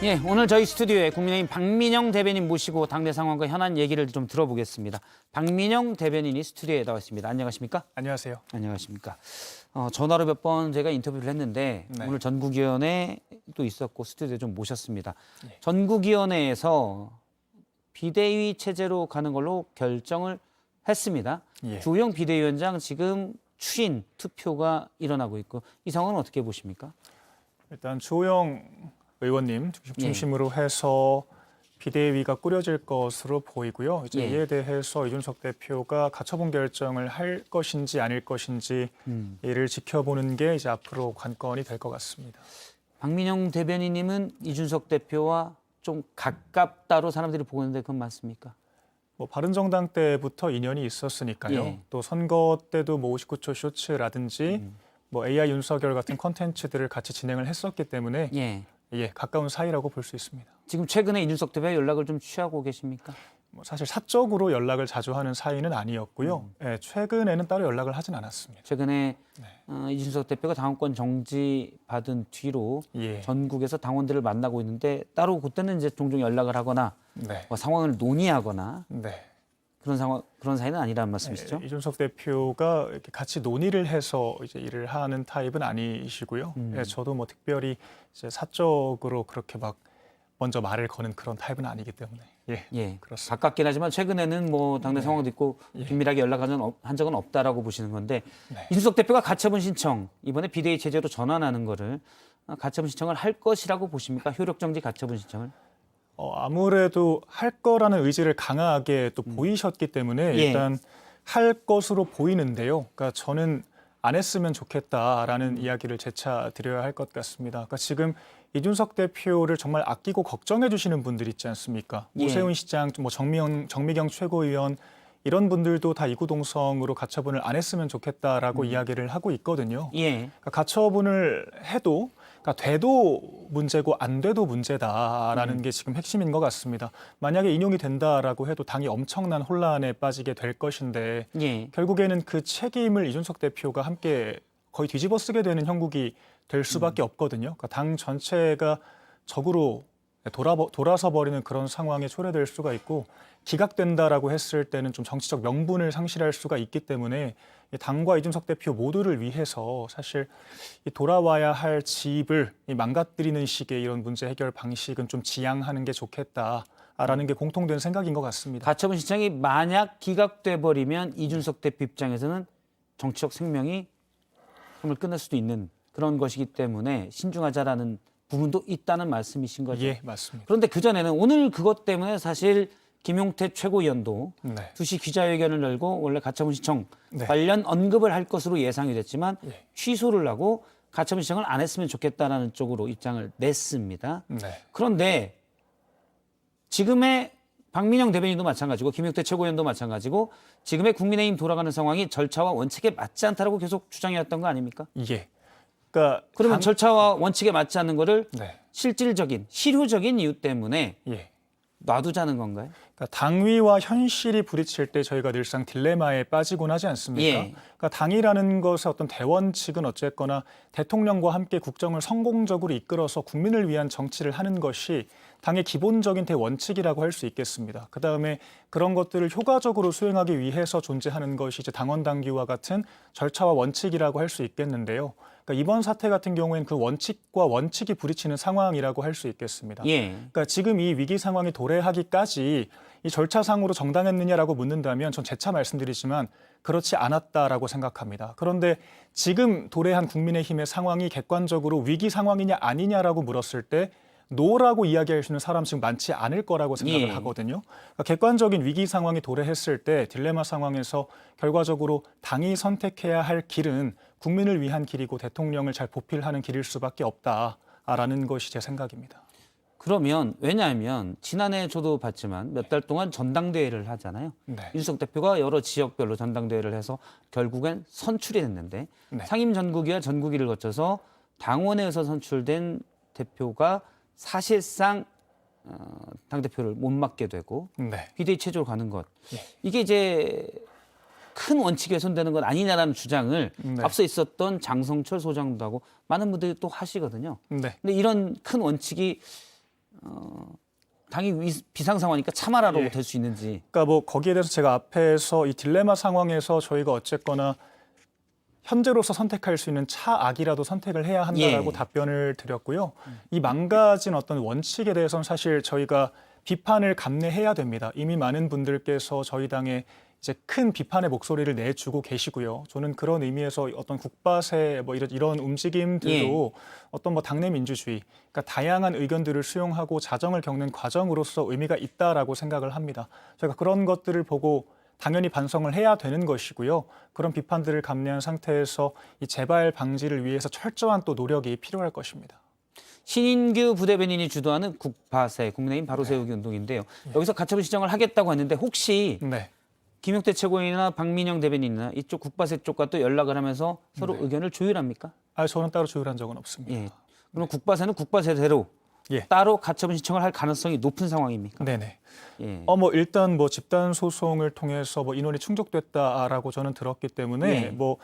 예, 오늘 저희 스튜디오에 국민의힘 박민영 대변인 모시고 당내 상황과 현안 얘기를 좀 들어보겠습니다. 박민영 대변인이 스튜디오에 나와 있습니다. 안녕하십니까? 안녕하세요. 안녕하십니까? 전화로 몇 번 제가 인터뷰를 했는데 네. 오늘 전국위원회도 있었고 스튜디오에 좀 모셨습니다. 네. 전국위원회에서 비대위 체제로 가는 걸로 결정을 했습니다. 예. 주호영 비대위원장 지금 추인 투표가 일어나고 있고 이 상황은 어떻게 보십니까? 일단 주호영 의원님 중심으로 해서 비대위가 꾸려질 것으로 보이고요. 이제 이에 대해서 이준석 대표가 가처분 결정을 할 것인지 아닐 것인지 이를 지켜보는 게 이제 앞으로 관건이 될 것 같습니다. 박민영 대변인님은 이준석 대표와 좀 가깝다로 사람들이 보고 있는데 그건 맞습니까? 뭐 바른정당 때부터 인연이 있었으니까요. 예. 또 선거 때도 뭐 59초 쇼츠라든지 뭐 AI 윤석열 같은 콘텐츠들을 같이 진행을 했었기 때문에 가까운 사이라고 볼 수 있습니다. 지금 최근에 이준석 대표와 연락을 좀 취하고 계십니까? 뭐 사실 사적으로 연락을 자주 하는 사이는 아니었고요. 최근에는 따로 연락을 하진 않았습니다. 최근에 이준석 대표가 당원권 정지 받은 뒤로 전국에서 당원들을 만나고 있는데 따로 그때는 이제 종종 연락을 하거나 뭐 상황을 논의하거나 그런 사이는 아니라는 말씀이시죠? 이준석 대표가 이렇게 같이 논의를 해서 이제 일을 하는 타입은 아니시고요. 저도 뭐 특별히 이제 사적으로 그렇게 막 먼저 말을 거는 그런 타입은 아니기 때문에 그렇습니다. 가깝긴 하지만 최근에는 뭐 당내 상황도 있고 긴밀하게 연락한 적은 없다라고 보시는 건데 이준석 대표가 가처분 신청 이번에 비대위 체제로 전환하는 거를 가처분 신청을 할 것이라고 보십니까? 효력정지 가처분 신청을? 아무래도 할 거라는 의지를 강하게 또 보이셨기 때문에 일단 할 것으로 보이는데요. 그러니까 저는 안 했으면 좋겠다라는 이야기를 재차 드려야 할 것 같습니다. 그러니까 지금 이준석 대표를 정말 아끼고 걱정해 주시는 분들 있지 않습니까? 오세훈 시장, 뭐 정미경 최고위원 이런 분들도 다 이구동성으로 가처분을 안 했으면 좋겠다라고 이야기를 하고 있거든요. 그러니까 가처분을 해도 그러니까 돼도 문제고 안 돼도 문제다라는 게 지금 핵심인 것 같습니다. 만약에 인용이 된다라고 해도 당이 엄청난 혼란에 빠지게 될 것인데 결국에는 그 책임을 이준석 대표가 함께 거의 뒤집어 쓰게 되는 형국이 될 수밖에 없거든요. 그러니까 당 전체가 적으로 돌아서 버리는 그런 상황에 초래될 수가 있고 기각된다라고 했을 때는 좀 정치적 명분을 상실할 수가 있기 때문에 당과 이준석 대표 모두를 위해서 사실 돌아와야 할 집을 망가뜨리는 식의 이런 문제 해결 방식은 좀 지양하는 게 좋겠다라는 게 공통된 생각인 것 같습니다. 가처분 신청이 만약 기각돼 버리면 이준석 대표 입장에서는 정치적 생명이 힘을 끊을 수도 있는 그런 것이기 때문에 신중하자라는 부분도 있다는 말씀이신 거죠? 예, 맞습니다. 그런데 그전에는 오늘 그것 때문에 사실 김용태 최고위원도 2시 기자회견을 열고 원래 가처분 신청 관련 언급을 할 것으로 예상이 됐지만 취소를 하고 가처분 신청을 안 했으면 좋겠다라는 쪽으로 입장을 냈습니다. 그런데 지금의 박민영 대변인도 마찬가지고 김용태 최고위원도 마찬가지고 지금의 국민의힘 돌아가는 상황이 절차와 원칙에 맞지 않다라고 계속 주장해왔던 거 아닙니까? 그러니까 그러면 절차와 원칙에 맞지 않는 거를 실질적인 실효적인 이유 때문에 놔두자는 건가요? 그러니까 당위와 현실이 부딪힐 때 저희가 늘상 딜레마에 빠지곤 하지 않습니까? 그러니까 당이라는 것의 어떤 대원칙은 어쨌거나 대통령과 함께 국정을 성공적으로 이끌어서 국민을 위한 정치를 하는 것이 당의 기본적인 대원칙이라고 할 수 있겠습니다. 그다음에 그런 것들을 효과적으로 수행하기 위해서 존재하는 것이 이제 당원 당규와 같은 절차와 원칙이라고 할 수 있겠는데요. 그러니까 이번 사태 같은 경우에는 그 원칙과 원칙이 부딪히는 상황이라고 할 수 있겠습니다. 그러니까 지금 이 위기 상황이 도래하기까지 이 절차상으로 정당했느냐라고 묻는다면 전 재차 말씀드리지만 그렇지 않았다라고 생각합니다. 그런데 지금 도래한 국민의힘의 상황이 객관적으로 위기 상황이냐 아니냐라고 물었을 때 노라고 이야기할 수 있는 사람 지금 많지 않을 거라고 생각을 하거든요. 그러니까 객관적인 위기 상황이 도래했을 때 딜레마 상황에서 결과적으로 당이 선택해야 할 길은 국민을 위한 길이고 대통령을 잘 보필하는 길일 수밖에 없다라는 것이 제 생각입니다. 그러면 왜냐하면 지난해 저도 봤지만 몇 달 동안 전당대회를 하잖아요. 이준석 대표가 여러 지역별로 전당대회를 해서 결국엔 선출이 됐는데 상임 전국위와 전국위를 거쳐서 당원에서 선출된 대표가 사실상 당대표를 못 맡게 되고 비대위 체제로 가는 것. 이게 이제 큰 원칙이 훼손되는 건 아니냐라는 주장을 앞서 있었던 장성철 소장도 하고 많은 분들이 또 하시거든요. 근데 이런 큰 원칙이 당이 비상 상황이니까 참아라라고 예. 될 수 있는지. 그러니까 뭐 거기에 대해서 제가 앞에서 이 딜레마 상황에서 저희가 어쨌거나 현재로서 선택할 수 있는 차악이라도 선택을 해야 한다라고 예. 답변을 드렸고요. 이 망가진 어떤 원칙에 대해서는 사실 저희가 비판을 감내해야 됩니다. 이미 많은 분들께서 저희 당에 이제 큰 비판의 목소리를 내주고 계시고요. 저는 그런 의미에서 어떤 국밭의 뭐 이런 움직임들도 어떤 뭐 당내 민주주의, 그러니까 다양한 의견들을 수용하고 자정을 겪는 과정으로서 의미가 있다라고 생각을 합니다. 저희가 그런 것들을 보고 당연히 반성을 해야 되는 것이고요. 그런 비판들을 감내한 상태에서 이 재발 방지를 위해서 철저한 또 노력이 필요할 것입니다. 신인규 부대변인이 주도하는 국바세 국민의힘 바로 세우기 운동인데요. 여기서 가처분 신청을 하겠다고 하는데 혹시 네. 김용태 최고위원이나 박민영 대변인이나 이쪽 국바세 쪽과 또 연락을 하면서 서로 의견을 조율합니까? 저는 따로 조율한 적은 없습니다. 예. 그럼 국바세는 국바세대로 따로 가처분 신청을 할 가능성이 높은 상황입니까? 네네. 예. 뭐 일단 뭐 집단 소송을 통해서 뭐 인원이 충족됐다라고 저는 들었기 때문에 뭐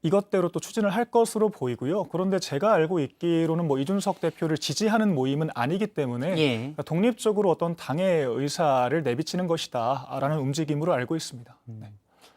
이것대로 또 추진을 할 것으로 보이고요. 그런데 제가 알고 있기로는 뭐 이준석 대표를 지지하는 모임은 아니기 때문에 그러니까 독립적으로 어떤 당의 의사를 내비치는 것이다라는 움직임으로 알고 있습니다. 네.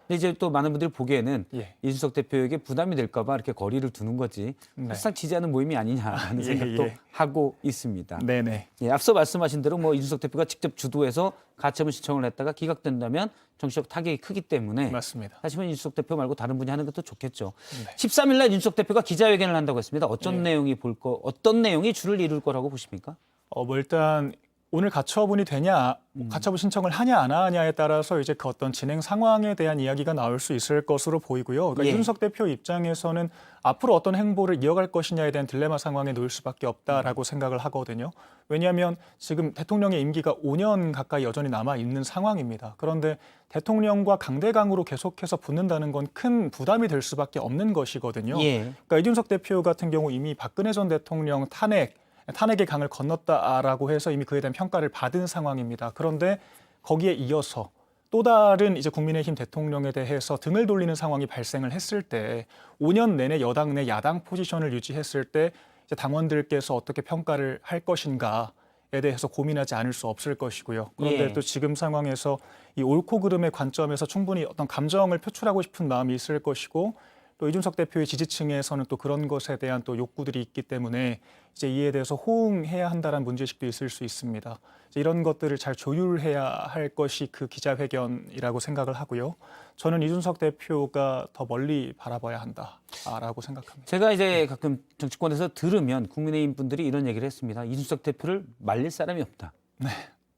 근데 이제 또 많은 분들이 보기에는 이준석 대표에게 부담이 될까 봐 이렇게 거리를 두는 거지 사실상 지지하는 모임이 아니냐라는 생각도 하고 있습니다. 네네. 앞서 말씀하신 대로 뭐 이준석 대표가 직접 주도해서 가처분 신청을 했다가 기각된다면 정치적 타격이 크기 때문에 맞습니다. 사실은 이준석 대표 말고 다른 분이 하는 것도 좋겠죠. 13일 날 이준석 대표가 기자회견을 한다고 했습니다. 어떤 내용이 주를 이룰 거라고 보십니까? 뭐 일단 오늘 가처분이 되냐, 가처분 신청을 하냐 안 하냐에 따라서 이제 그 어떤 진행 상황에 대한 이야기가 나올 수 있을 것으로 보이고요. 그러니까 이준석 대표 입장에서는 앞으로 어떤 행보를 이어갈 것이냐에 대한 딜레마 상황에 놓일 수밖에 없다라고 생각을 하거든요. 왜냐하면 지금 대통령의 임기가 5년 가까이 여전히 남아 있는 상황입니다. 그런데 대통령과 강대강으로 계속해서 붙는다는 건 큰 부담이 될 수밖에 없는 것이거든요. 그러니까 이준석 대표 같은 경우 이미 박근혜 전 대통령 탄핵의 강을 건넜다라고 해서 이미 그에 대한 평가를 받은 상황입니다. 그런데 거기에 이어서 또 다른 이제 국민의힘 대통령에 대해서 등을 돌리는 상황이 발생을 했을 때 5년 내내 여당 내 야당 포지션을 유지했을 때 이제 당원들께서 어떻게 평가를 할 것인가에 대해서 고민하지 않을 수 없을 것이고요. 그런데 또 지금 상황에서 이 옳고 그름의 관점에서 충분히 어떤 감정을 표출하고 싶은 마음이 있을 것이고 또 이준석 대표의 지지층에서는 또 그런 것에 대한 또 욕구들이 있기 때문에 이제 이에 대해서 호응해야 한다는 문제식도 있을 수 있습니다. 이런 것들을 잘 조율해야 할 것이 그 기자회견이라고 생각을 하고요. 저는 이준석 대표가 더 멀리 바라봐야 한다라고 생각합니다. 제가 이제 가끔 정치권에서 들으면 국민의힘 분들이 이런 얘기를 했습니다. 이준석 대표를 말릴 사람이 없다.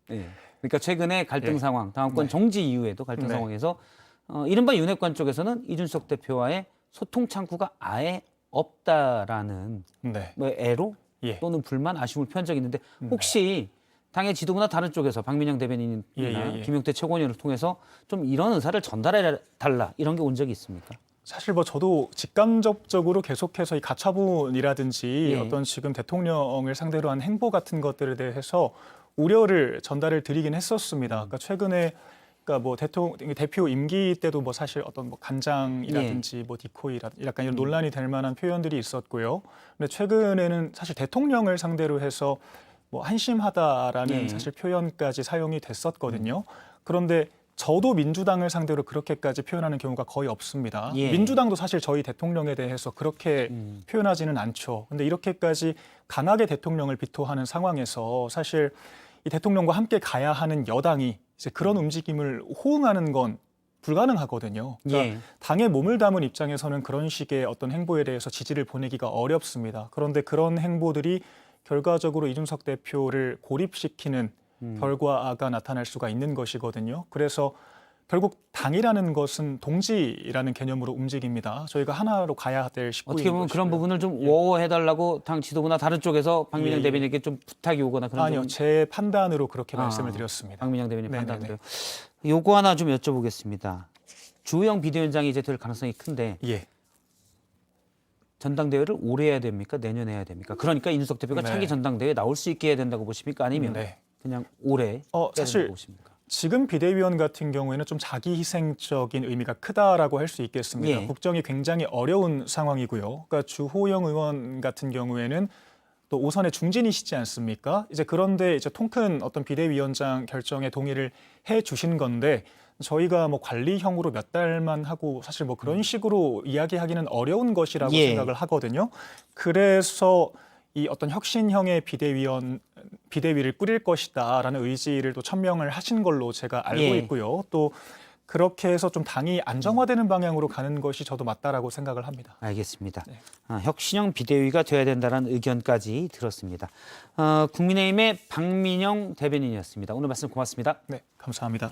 그러니까 최근에 갈등 상황, 당원권 정지 이후에도 갈등 상황에서 이른바 윤핵관 쪽에서는 이준석 대표와의 소통 창구가 아예 없다라는 뭐 애로 또는 불만, 아쉬움을 표한 적이 있는데 혹시 당의 지도부나 다른 쪽에서 박민영 대변인이나 김용태 최고위원을 통해서 좀 이런 의사를 전달해 달라 이런 게 온 적이 있습니까? 사실 뭐 저도 직간접적으로 계속해서 이 가처분이라든지 어떤 지금 대통령을 상대로 한 행보 같은 것들에 대해서 우려를 전달을 드리긴 했었습니다. 그러니까 최근에 그러니까 뭐 대표 임기 때도 뭐 사실 어떤 뭐 간장이라든지 뭐 디코이라든지 약간 이런 논란이 될 만한 표현들이 있었고요. 근데 최근에는 사실 대통령을 상대로 해서 뭐 한심하다라는 사실 표현까지 사용이 됐었거든요. 그런데 저도 민주당을 상대로 그렇게까지 표현하는 경우가 거의 없습니다. 민주당도 사실 저희 대통령에 대해서 그렇게 표현하지는 않죠. 근데 이렇게까지 강하게 대통령을 비토하는 상황에서 사실 이 대통령과 함께 가야 하는 여당이 이제 그런 움직임을 호응하는 건 불가능하거든요. 그러니까 당에 몸을 담은 입장에서는 그런 식의 어떤 행보에 대해서 지지를 보내기가 어렵습니다. 그런데 그런 행보들이 결과적으로 이준석 대표를 고립시키는 결과가 나타날 수가 있는 것이거든요. 그래서 결국 당이라는 것은 동지라는 개념으로 움직입니다. 저희가 하나로 가야 될 식구인 어떻게 보면 것이고요. 그런 부분을 좀 워해달라고 당 지도부나 다른 쪽에서 박민영 대변인에게 좀 부탁이 오거나 그런 아니요, 좀... 제 판단으로 그렇게 말씀을 드렸습니다. 박민영 대변인 판단으로요. 요거 하나 좀 여쭤보겠습니다. 주호영 비대위원장이 이제 될 가능성이 큰데 전당대회를 올해 해야 됩니까? 내년에 해야 됩니까? 그러니까 이준석 대표가 차기 전당대회에 나올 수 있게 해야 된다고 보십니까? 아니면 그냥 올해 해야 사실 된다고 보십니까? 지금 비대위원 같은 경우에는 좀 자기 희생적인 의미가 크다라고 할 수 있겠습니다. 국정이 굉장히 어려운 상황이고요. 그러니까 주호영 의원 같은 경우에는 또 5선의 중진이시지 않습니까? 이제 그런데 이제 통큰 어떤 비대위원장 결정에 동의를 해 주신 건데 저희가 뭐 관리형으로 몇 달만 하고 사실 뭐 그런 식으로 이야기하기는 어려운 것이라고 생각을 하거든요. 그래서 이 어떤 혁신형의 비대위를 꾸릴 것이다라는 의지를 또 천명을 하신 걸로 제가 알고 있고요. 또 그렇게 해서 좀 당이 안정화되는 방향으로 가는 것이 저도 맞다라고 생각을 합니다. 알겠습니다. 혁신형 비대위가 돼야 된다는 의견까지 들었습니다. 국민의힘의 박민영 대변인이었습니다. 오늘 말씀 고맙습니다. 네, 감사합니다.